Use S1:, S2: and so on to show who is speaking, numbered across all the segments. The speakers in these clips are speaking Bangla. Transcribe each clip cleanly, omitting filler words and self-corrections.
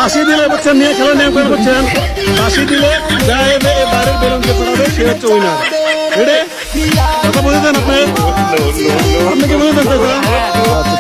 S1: বাঁশি দিলে বলছেন নিয়ে খেলা নিয়ে করছেন, বাঁশি দিলে যায় বাইরের বেলুনকে পড়াবে সে হচ্ছে উইনার। রেডি? কথা বুঝেছেন আপনি? আপনি কি বুঝেছেন চাচা? আচ্ছা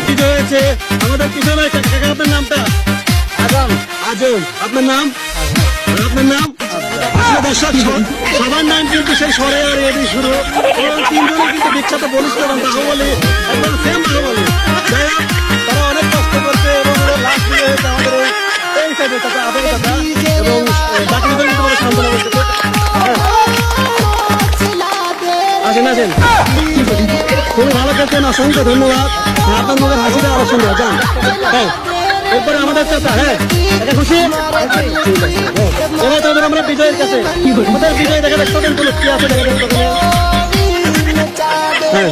S1: ঠিক আছে। আমাদের পিছনে আপনার নামটা আজম। আজম, আপনার নাম? আপনার নাম? দর্শক সবার নাম কিন্তু সেই সরে আর এডি শুরু, তিনজনে কিন্তু বিখ্যাত বলিষ্ঠ বাহুবলী, একদম সেম বাহুবলী। যাই হোক, তারা অনেক কষ্ট করছে এবং লাস্ট দিকে হয়েছে আমাদের এই সাইডে চাচা আবেগ চাচা এবং বাকি দুজন কিন্তু বলে সান্ত্বনা করছে। আসেন আসেন, খুবই ভালো খেলছেন, অসংখ্য ধন্যবাদ। আপনার মুখের হাসিটা আরো সুন্দর। যান হ্যাঁ, এরপরে আমাদের চাচা। হ্যাঁ, এটা খুশি? এবার তাদের আমরা বিজয়ের কাছে, আমাদের বিজয় দেখা যাক টোকেন তুলে কি আছে দেখা যাক টোকেনে। হ্যাঁ,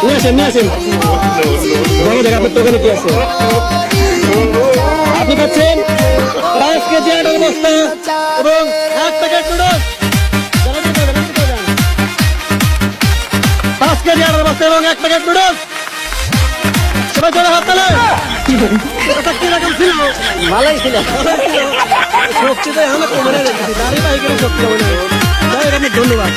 S1: নিয়ে আসেন নিয়ে আসেন, দেখা যাক আপনার টোকেনে কি আছে। আপনি পাচ্ছেন 5 কেজি আটার বস্তা এবং 1 প্যাকেট নুডলস। 5 কেজি আটার বস্তা এবং 1 প্যাকেট নুডলস। সবাই চলে হাত তালে। কিরকম ছিল? ভালোই ছিল। শক্তি তো এখন কমে রেখেছি, দাঁড়িয়ে বাইকের শক্তি হবে না। ধন্যবাদ।